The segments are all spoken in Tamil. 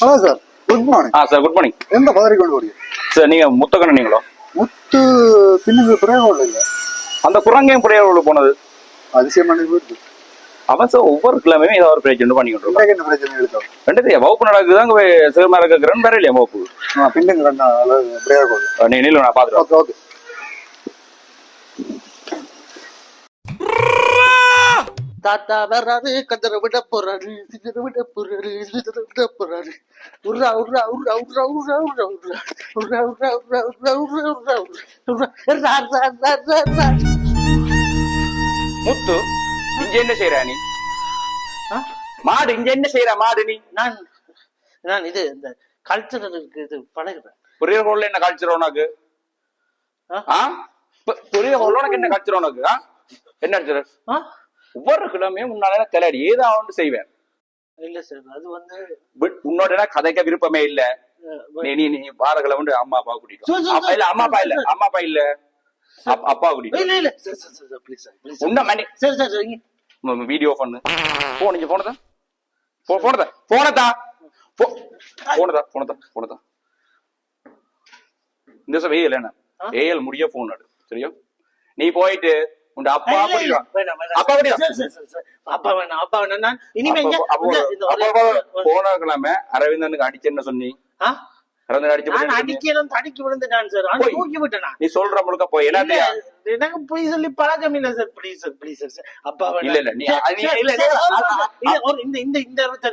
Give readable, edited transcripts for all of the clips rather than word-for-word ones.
Hello sir, good morning. Sir good morning. எந்த பதவி கொண்டு வரீங்க சார்? நீங்க முத்தக்கண்ணன் நீங்களோ? முத்து பின்னுக்கு பிரயோகம் இல்லை. அந்த குரங்கையும் புறையோட போனது அதிசயம் பண்ணி போயிருக்கு. அவன் சார் ஒவ்வொரு கிழமையும் ஏதாவது ஒரு பிரச்சனை பண்ணிக்கிட்டு இருக்கோம். என்ன பிரச்சனை இருக்காங்க? ரெண்டு வகுப்பு நடக்குதாங்க சிறுமா இருக்கிறேன் வேற இல்லையா வகுப்பு? பின்னுக்கு ரெண்டா பிரயோகம் இல்லை. நீ நில்லு, நான் பாத்துறேன். Okay okay. தாத்தா வர்றாரு, கதற விட போறாரு, சிதற விட போறாரு, சிதற விட போறாரு. உர்ரா உர்ரா உர்ரா உர்ரா உர்ரா உர்ரா உர்ரா உர்ரா உர்ரா உர்ரா உர்ரா உர்ரா உர்ரா உர்ரா ரா ரா ரா ரா ரா. முத்து, இங்க என்ன செய்யறா நீ? மாடு இங்க என்ன செய்யற மாடு நீ? நான் நான் இது இந்த கல்ச்சரலுக்கு இது பழகுறேன். புரிய ஹோல்ல என்ன கல்ச்சர் உனக்கு? புரிய ஹோல்ல உனக்கு என்ன கல்ச்சர் உனக்கு? என்ன கல்ச்சர்? ஒவ்வொரு கிழமையும் முன்னால கிளறி ஏதாவது செய்வேன். இல்ல சார், அது வந்து உன்னோட கதைக்க விருப்பமே இல்ல. நீ நீ வார கிழமை அம்மா அப்பா கூட்டிட்டு இல்ல, அம்மா அப்பா இல்ல, அம்மா அப்பா இல்ல, அப்பா கூட்டிட்டு இல்ல இல்ல sir sir sir please sir please உன்ன மணி சார் சார் சார் வீடியோ பண்ணு. போன் இங்க போனதா போனதா போனதா போனதா போனதா போனதா இந்த சபை ஏஎல் என்ன ஏஎல் முடிய போன் நடு சரியா? நீ போயிட்டு உண்ட அப்பா கூட்டிட்டு அப்பா கூட்டிட்டு அப்பா வேணாம், அப்பா வேணாம். நான் இனிமே போன கிழமை அரவிந்தனுக்கு அடிச்சேன்னு சொன்னி அடிக்கணும் தடிக்கி விழுந்துட்டான் சார். தூக்கி விட்டேன். நீ சொல்ற முழுக்க போய் எனக்கு போய் சொல்லி பழக்கம் இல்ல sir. Please sir please sir. அப்பா இல்ல இல்ல நீ இந்த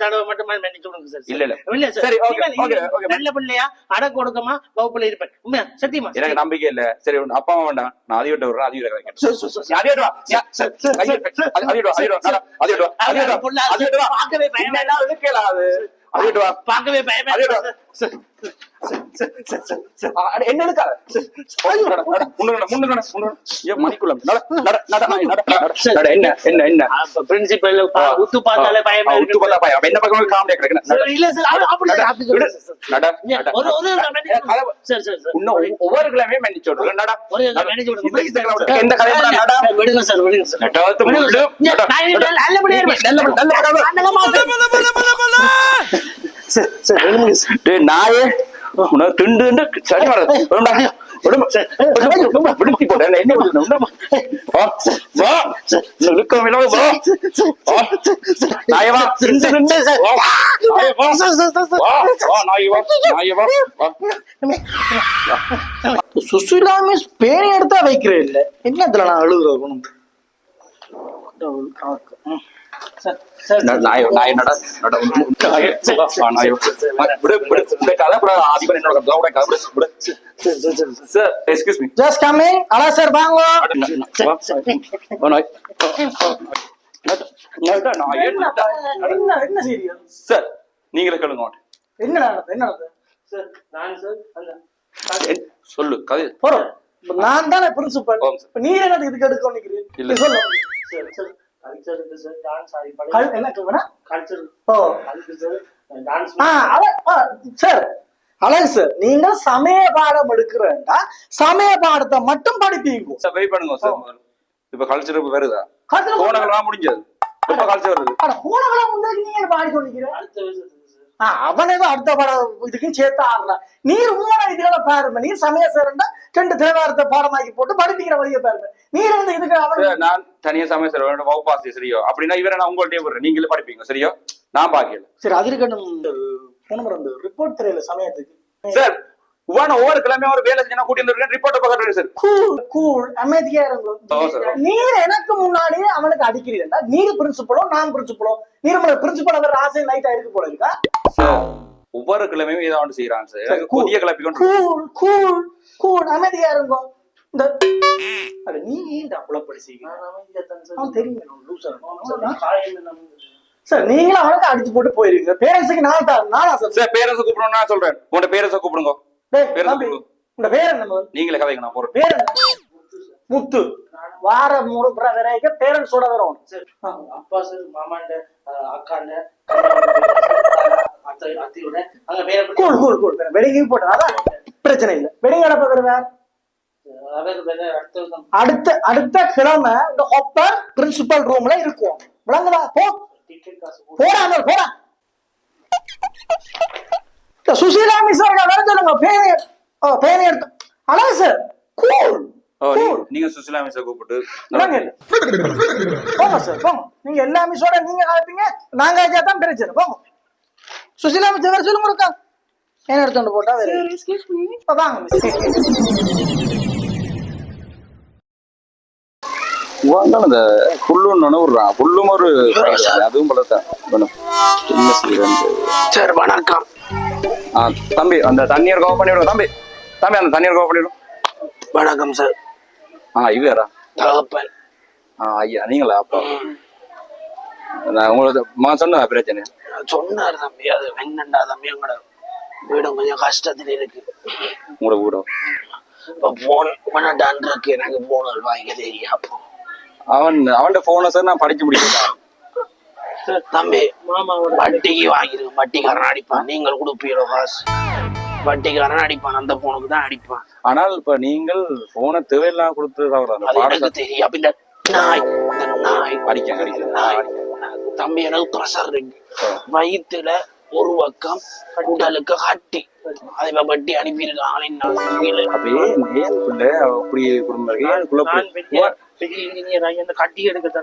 தடவை மட்டும் மன்னிச்சு விடுங்க சார். இல்ல இல்ல இல்ல சார், சரி ஓகே ஓகே. நல்ல பிள்ளையா அடக்க ஒடுக்கமா வகுப்புல இருப்பேன். உண்மையா சத்தியமா எனக்கு நம்பிக்கை இல்ல. சரி அப்பா அம்மா வேண்டாம், நான் அதிக விட்டு விடுறேன். பார்க்கவே பயமா என்ன இருக்காது என்ன என்ன என்ன பிரின்சிபல் உத்து பார்த்தாலே பயமா இருக்கு. என்ன பக்கம் காமெடியா கிடக்கு. இல்ல சார், ஒவ்வொரு கிழமையும் மன்னிச்சு விடுறேன். எந்த விடுங்க சார், விடுங்க சார். நாயே திண்டு சரி விடுத்தி போட்டேன். என்ன சுசிலா மிஸ் பேணி எடுத்தா வைக்கிறேன் இல்ல என்னத்துல நான் அழுகுறேன். நீங்களே கேளுங்க. சொல்லு கதை. நான் தானே பிரின்சிபல், நீங்க என்ன இதுக்கு எடுக்க நிக்கிறீங்க? சொல்லு. அழகு சார், நீங்க சமய பாடம் எடுக்கிறேன்டா சமய பாடத்தை மட்டும் படிப்பீங்க. இப்ப கல்ச்சர் வருதா? முடிஞ்சது. நீங்க பாடி கொண்டிருக்கிறேன். அவன் ஏதோ அடுத்த பாடம் இதுக்கும் சேர்த்து ஆடுற நீர் மூணு இதுகளை பாருங்க. நீர் சமய சேரண்டா 2 தேவாரத்தை பாடமாக்கி போட்டு படிப்பிக்கிற வழியை பாருங்க. நீர் வந்து இதுக்கு நான் தனியா சமய சேர வகுப்பாசி சரியோ அப்படின்னா இவரை நான் உங்கள்கிட்டயே விடுறேன், நீங்களே படிப்பீங்க சரியோ? நான் பாக்கல. சரி, அது இருக்கட்டும். ரிப்போர்ட் தெரியல சமயத்துக்கு சார். ஒவ்வொரு கிழமையும் ஒரு வேலை செஞ்சா கூட்டி வந்து ரிப்போர்ட் பார்க்கறேன் சார். கூல் அமைதியா இருக்கும். நீர் எனக்கு முன்னாடியே அவனுக்கு அடிக்கிறீங்க. நீர் பிரின்சிபலோ நான் பிரின்சிபலோ? நீர் பிரின்சிபல் அவர் ஆசை நைட் ஆயிருக்கு போல இருக்கா? ஒவ்வொரு கிழமையும் ஏதோ ஒன்று செய்யறான் சார். புதிய கிளப்பிக்கொண்டு கூல் அமைதியா இருக்கும். நீ ஏன்டா குழப்படி செய்யணும் தெரியும் சார். நீங்களும் அவனுக்கு அடிச்சு போட்டு போயிருக்கீங்க. பேரண்ட்ஸுக்கு நானா சார்? பேரண்ட்ஸ் கூப்பிடணும். நான் சொல்றேன், உங்க பேரண்ட்ஸை கூப்பிடுங்க. உங்க பேர் என்ன? நீங்களே கதைங்க, நான் போறேன். பேர் முத்து. வார 3 வரைக்க பேரண்ட்ஸோட வரும். அப்பா சார், மாமாண்ட, அக்காண்ட, அத்தையோட அங்க பேர் கூல் வெடிங்க போட்டா பிரச்சனை இல்லை. வெடிங்க நடப்ப வருவேன். அடுத்த கிழமை இந்த ஹாப்பர் பிரின்சிபல் ரூம்ல இருக்கும். விளங்குதா? போடா போடா. சுசீலா மிஸ் வேற சொல்லுங்க பேனை எடுத்து அழகு சார் கூல் நீங்க சுசிலா மிஸ் கூப்பிட்டு போங்க சார் போங்க நீங்க எல்லா மிஸ்ஸோட நீங்க காப்பீங்க நாங்க தான் பிரச்சனை போங்க சுசீலா மிஸ் வேற சொல்லுங்க இருக்கா என்ன எடுத்து போட்டா வேற வாங்க இந்த புல்லுன்னு விடுறான் புல்லும் ஒரு அதுவும் பலத்தான் சார் வணக்கம் தம்பி அந்த தண்ணீர் கவர் பண்ணிவிடும் தம்பி தம்பி அந்த தண்ணீர் கவர் பண்ணிவிடும் வணக்கம் சார் இவரா தகப்பன் ஐயா நீங்களா அப்பா நான் உங்களுக்கு சொன்ன பிரச்சனை சொன்னார் தம்பி அது என்னண்டா தம்பி எங்களோட வீடு கொஞ்சம் கஷ்டத்துல இருக்கு உங்களோட வீடும் போன் பண்ணான் இருக்கு எனக்கு போன் வாங்க தெரியும் அப்போ அவன் போன சார் நான் படிக்க முடியல தம்பி வட்டிக்கு வாங்கிருக்கு வட்டிக்காரன் அடிப்பான் நீங்கள் கொடுப்பீரோ காசு வட்டிக்காரன் அடிப்பான் அந்த போனுக்கு தான் அடிப்பான் ஆனால் இப்ப நீங்கள் போனை தேவையில்லாம் கொடுத்து தெரியும் அப்ப இந்த நாய் அடிக்க தம்பி எனக்கு ப்ரெஷர் இருக்கு வயிற்றுல ஒரு பக்கம் உடலுக்கு கட்டி அதை வட்டி அனுப்பியிருக்காங்க கட்டி எடுக்க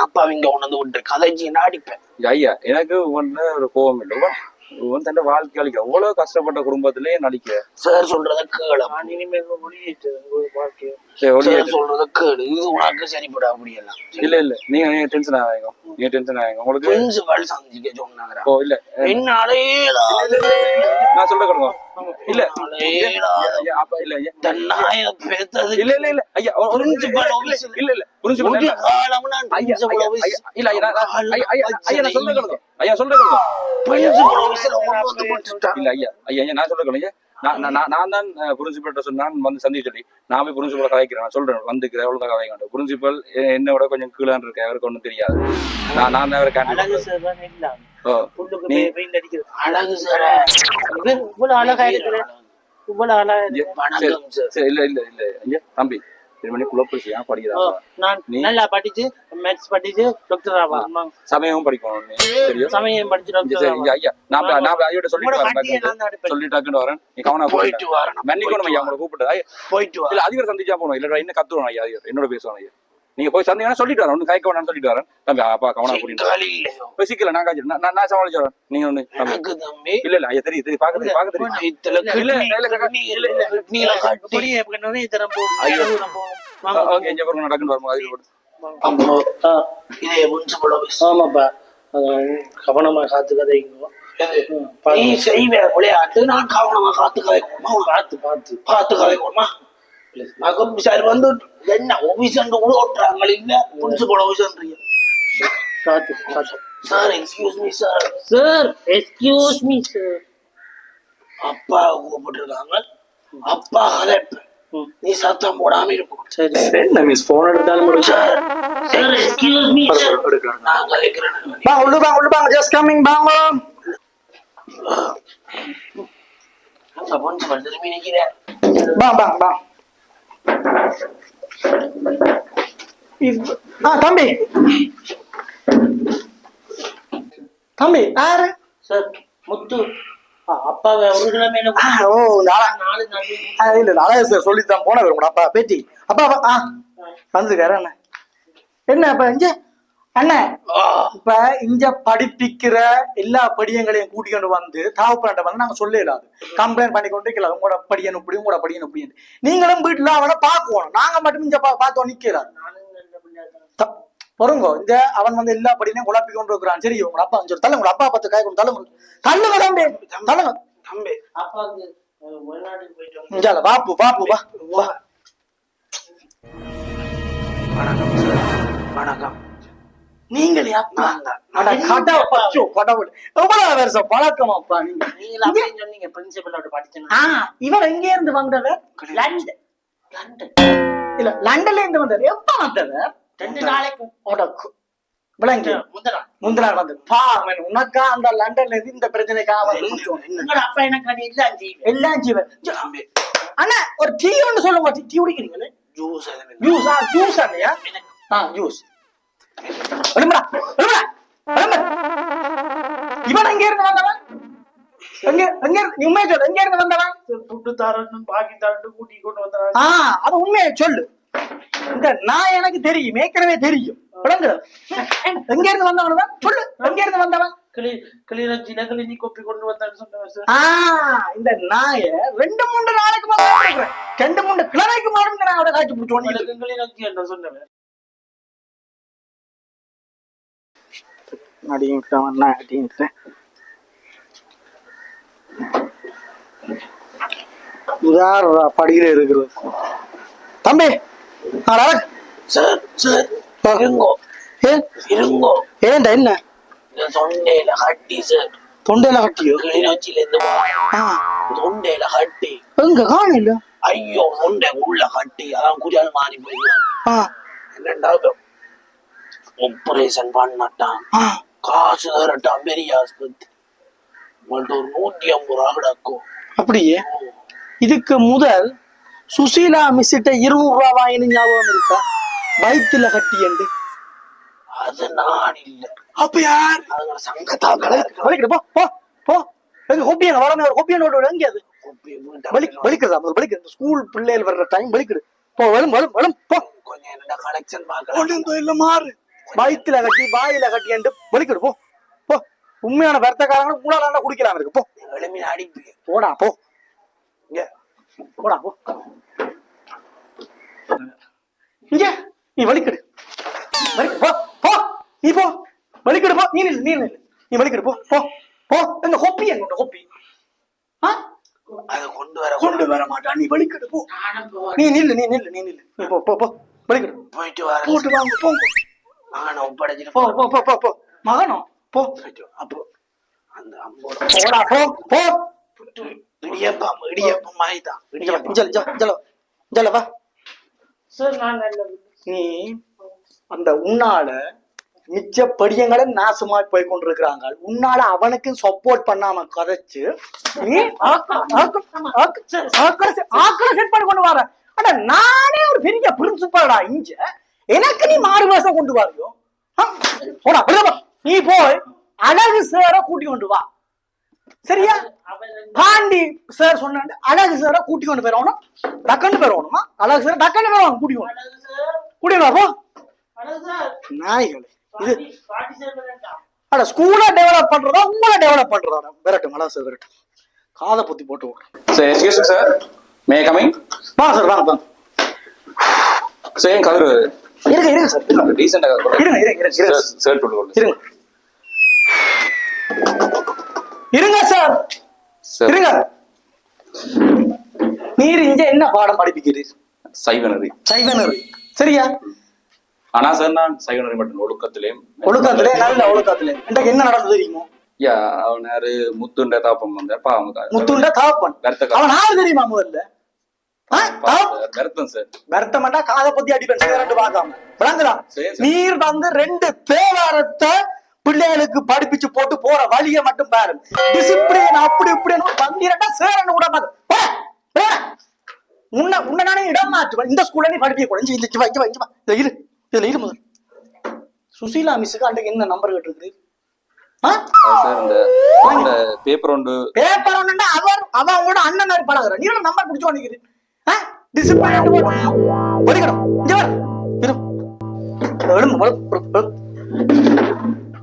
அப்பா இங்க உணர்ந்து விட்டு கதைச்சி அடிப்பேன் ஐயா எனக்கு ஒரு கோபம் இல்லை தன் வாழ்க்கை அழிக்க எவ்வளவு கஷ்டப்பட்ட குடும்பத்திலேயே நடிக்க சார் சொல்றத கேளு சொல்றத கேளு இது உனக்கு சரிப்பட அப்படியெல்லாம் இல்ல நீங்க டென்ஷன் ஆகாங்க நீங்க டென்ஷன் ஆகாங்க உங்களுக்கு பிரின்சிபல் சந்திக்க சொன்னாங்க ஓ இல்ல என்னாலே நான் சொல்ற கொடுங்க இல்ல அப்ப இல்ல தன்னாய பேத்தது இல்ல இல்ல இல்ல ஐயா பிரின்சிபல் ஆபீஸ் இல்ல இல்ல பிரின்சிபல் இல்ல ஐயா நான் சொல்ற கொடுங்க ஐயா சொல்ற கொடுங்க பிரின்சிபல் ஆபீஸ்ல வந்து போட்டுட்டா இல்ல ஐயா நான் சொல்ற கொடுங்க நான் தான் பிரின்சிபல்ட்ட சொன்னான் வந்து சந்திச்சு சொல்லி நான் போய் பிரின்சிபலை கதைக்கிறேன் நான் சொல்றேன் வந்துக்கிறேன் எவ்வளவு தான் கதைக்க மாட்டேன் பிரின்சிபல் என்னை விட கொஞ்சம் கீழான் இருக்கேன் அவருக்கு ஒன்றும் தெரியாது நான் அவரை அழகு சார் இவ்வளவு அழகா இருக்கிறேன் இவ்வளவு அழகா இல்ல இல்ல இல்ல ஐயா தம்பி நல்லா படிச்சு மேத்ஸ் படிச்சு டாக்டர் ஆகலாம் சமயம் படிக்கணும் சமயம் படிச்சு ஐயா நான் ஐயோட சொல்லிட்டு வரேன் நீ கவனம் போயிட்டு வரணும் மன்னிக்கணும் ஐயா உங்களை கூப்பிட்டு போயிட்டு இல்ல அதிகாரி சந்திச்சா போகணும் இல்ல என்ன கத்துறோம் ஐயா என்னோட பேசுவாங்க ஐயா நீங்க போய் சந்தீங்கன்னா சொல்லிட்டு வரேன் ஒண்ணு கைக்க வேணாம்னு சொல்லிட்டு வரேன் தம்பி அப்பா கவனம் கூட்டிட்டு சிக்கல நான் காய்ச்சி நான் சமாளிச்சு வரேன் நீங்க ஒண்ணு இல்ல இல்ல ஐயா தெரியும் பாக்க ஆமாப்பா கவனமா காத்து கதைங்க நான் கவனமா காத்து கதைக்கணுமா பார்த்து கதைக்கணுமா சார் வந்து என்ன ஆபீஸ் கூட ஓட்டுறாங்க இல்ல பிரின்சிபல் ஆபீஸ்ன்றீங்க sir excuse me sir excuse me sir அப்பா கூப்பிட்டுருக்காங்க அப்பா கதைப்பேன் நீ சத்தம் போடாம இருக்கும் சரி மிஸ் போன் எடுத்தாலும் சார் எக்ஸ்கியூஸ் மீ சார் நான் கதைக்கிறேன் உள்ளுபாங்க ஜஸ்ட் கமிங் பாங்க அந்த பிரின்சிபல் திரும்பி நிக்கிறேன் பா தம்பி தம்பி யாரு சார் முத்து அப்பாவை ஒரு கிழமை சொல்லித்தான் போன வரும் அப்பா பேட்டி அப்பா வந்துருக்காரு அண்ணா என்ன அப்ப இங்க அண்ணன் இப்ப இங்க படிப்பிக்கிற எல்லா படியங்களையும் கூட்டிக்கொண்டு வந்து தாவப்பாட்ட வந்து நாங்க சொல்லலாது கம்ப்ளைண்ட் பண்ணி கொண்டு இருக்கலாம் உங்களோட படியன் இப்படி உங்களோட படியன் இப்படி நீங்களும் வீட்டுல அவனை பாக்குவோம் நாங்க மட்டும் இங்க பார்த்தோம் நிக்கிறார் பொறுங்கோ இந்த அவன் வந்து எல்லா படியும் குழப்பி கொண்டு இருக்கிறான் சரி உங்க அப்பா சொல்லி தள்ள உங்க அப்பா பார்த்து காய் கொண்டு தள்ளுங்க தள்ளுங்க தம்பி அப்பாவுக்கு வெளிநாட்டுக்கு போயிட்டு பாப்பு வா வணக்கம் சார் வணக்கம் நீங்களே அப்பா கடவுள் எவ்வளவு வருஷம் பழக்கமாப்பா நீங்க பிரின்சிபலோட படிச்சேன் இவர் எங்க இருந்து வந்தவர் லண்டன் இல்ல லண்டன்ல இருந்து வந்தவர் எப்ப வந்தவர் 2 நாளைக்கு விளங்கி முந்தின நாள் வந்து உனக்கா அந்த லண்டன்ல இருந்து இந்த பிரச்சனைக்காக வந்து அப்பா எனக்கு எல்லாம் ஜீவன் அண்ணா ஒரு டீ ஒன்று சொல்லுங்க டீ குடிக்கிறீங்களே ஜூஸ் இல்லையா ஜூஸ் இவன் எங்க இருந்து வந்தவன்? எங்க நீ உண்மையை சொல்லு, எங்க இருந்து வந்தவன்? புட்டு தாரன் பாக்கி தாரன் கூட்டி கொண்டு வந்தாங்க. அது உண்மையை சொல்லு. இந்த நான் எனக்கு தெரியும், ஏற்கனவே தெரியும். எங்க இருந்து வந்தவன் சொல்லு, எங்க இருந்து வந்தவன்? கிளிநொச்சி நகலினி கொப்பி கொண்டு வந்தான்னு சொன்னேன். இந்த நாய 2-3 நாளைக்கு மாதிரி 2-3 கிழமைக்கு மாதிரி நான் அவட காய்ச்சி பிடிச்சோம். கிளிநொச்சி என்ன சொன்னேன். படிக்கிற இருக்கிறது தம்பி. சார் சார் இருங்கோ இருங்கோ. ஏன்டா என்ன தொண்டையில கட்டி சார். தொண்டையில கட்டியோ? கிளிநொச்சியில இருந்து தொண்டையில கட்டி. எங்க காணல? ஐயோ தொண்டை உள்ள கட்டி. அதான் குடியால் மாறி போயிருக்கான். என்னண்டாவது ஆபரேஷன் பண்ணட்டான். காசு தரட்டான் பெரிய ஆஸ்பத்திரி. உங்கள்ட்ட ஒரு 150 ரூபா கிடக்கும். அப்படியே இதுக்கு முதல் சுசீலா மிஸ்ஸிட்ட 200 ரூபா வாங்கின ஞாபகம் இருக்கா? வயிற்றுல கட்டி என்று. அது நான் இல்ல. அப்ப யார்? சங்கத்தாக்கள போ போ போ. எங்க ஹோப்பியங்க வரமே, ஒரு ஹோப்பியனோட எங்க அது வலிக்கிறதா? வலிக்கிறது ஸ்கூல் பிள்ளைகள் வர்ற டைம் வலிக்குது. போ வரும் வரும் வரும் போ. கொஞ்சம் என்ன கலெக்ஷன் பார்க்கலாம். இல்ல மாறு. வயிற்றுல கட்டி வாயில கட்டி என்று வலிக்குது. போ போ. உண்மையான வருத்தக்காரங்க கூடால குடிக்கலாம் இருக்கு. போ எளிமையா அடிப்பு. போடா போ. இங்க போடா போ. இங்க நீ வலிக்குடு. போ போ. நீ போ வலிக்குடு. போ. நீ நீ வலிக்குடு. போ போ போ. இந்த ஹோப்பி எங்க ஹோப்பி? அதை கொண்டு வர மாட்டான். நீ வலிக்குடு. போ. நீ நில்லு. நீ போ போ போ. வலிக்குடு. போயிட்டு வர. போட்டு வாங்க போ. மகனை ஒப்படைச்சிட்டு போ போ போ போ. மகனோ போ. அப்போ அந்த அம்போட போடா போ போ. இடியப்பம் மாதிரிதான். வா. நீ அந்த உன்னால மிச்ச படியங்களை நாசமாய் போய் கொண்டிருக்கிறாங்க. உன்னால அவனுக்கு சப்போர்ட் பண்ணாம கதைச்சு நீ செட் பண்ணி கொண்டு வர. ஆனா நானே ஒரு பெரிய பிரின்சிபல்டா இங்க. எனக்கு நீ மாறு வேஷம் கொண்டு வரையோ? போடா. நீ போய் அழகு சேர கூட்டி கொண்டு வா. சரியா? பாண்டி சார் சொன்ன அழகு சார கூட்டி கொண்டு போயிடணும். டக்குன்னு போயிடணுமா? அழகு சார் டக்குன்னு போயிடுவாங்க. கூட்டிட்டு வா போ. நாய்களே இது அட ஸ்கூலை டெவலப் பண்றதா உங்களை டெவலப் பண்றதா? விரட்டும் அழகு சார் விரட்டும். காதை பொத்தி போட்டு விடுறேன். சார் எக்ஸ்கியூஸ் மீ சார், மே ஐ கமிங்? வாங்க சார் வாங்க. சார் என் கதிர் இருங்க சார். ரீசெண்டா இருங்க சார் இருங்க இருங்க சார் இருங்க. நீர் இங்க என்ன பாடம் படிப்பிக்கிறீர்? சைவனரி. சரியா? ஆனா சார் நான் சைவனரி மட்டும் ஒழுக்கத்திலே நல்ல ஒழுக்கத்திலே என்ன நடந்தது தெரியுமோ? யா அவன் யாரு முத்துண்ட தாப்பம் வந்தார். முத்துண்ட தாப்பன் அவன் யாரு தெரியுமா? முதல்ல வருத்தம் சார். வருத்தம்டா காதை பத்தி அடிப்பேன். சிகரெட் பார்க்காம விளங்குதா? நீர் வந்து 2 தேவாரத்தை பிள்ளைகளுக்கு படிப்பிச்சு போட்டு போற வழிய மட்டும் பாரு. டிசிப்ளின் அப்படி இப்படின்னு வந்தீரட்டா சேரன்னு கூட உன்ன நானே இடம் மாற்றுவேன். இந்த ஸ்கூல்ல நீ படிப்பிக்க கூட இரு. இதுல இரு முதல். சுசீலா மிஸ்ஸுக்கு அன்றைக்கு என்ன நம்பர் கேட்டிருக்கு? பேப்பர் ஒன்று அவன் அவங்களோட அண்ணன் மாதிரி பழகுற. நீ நம்பர் பிடிச்சு வந்துக்கிறேன்.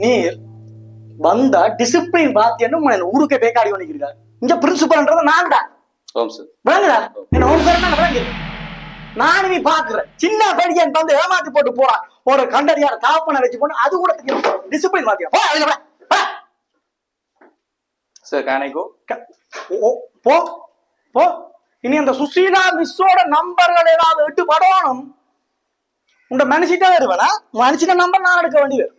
நீர் வந்தா டிசிப்ளின் பாத்தியன்னு ஊருக்கே பேக்காடி பண்ணிக்கிறா. இங்க பிரின்சிபல்ன்றது நான் தான். நானும் நீ பாக்குறேன். சின்ன படிக்கன் வந்து ஏமாத்தி போட்டு போறான். ஒரு கண்டறியார தாப்பனை வச்சு போன அது கூட டிசிப்ளின் பாத்தியா? போ போ. இனி அந்த சுசீலா மிஸ்ஸோட நம்பர்கள் ஏதாவது எட்டு படணும். உங்க மனுஷிட்டே வருவேனா? மனுஷிட்ட நம்பர் நான் எடுக்க வேண்டியது.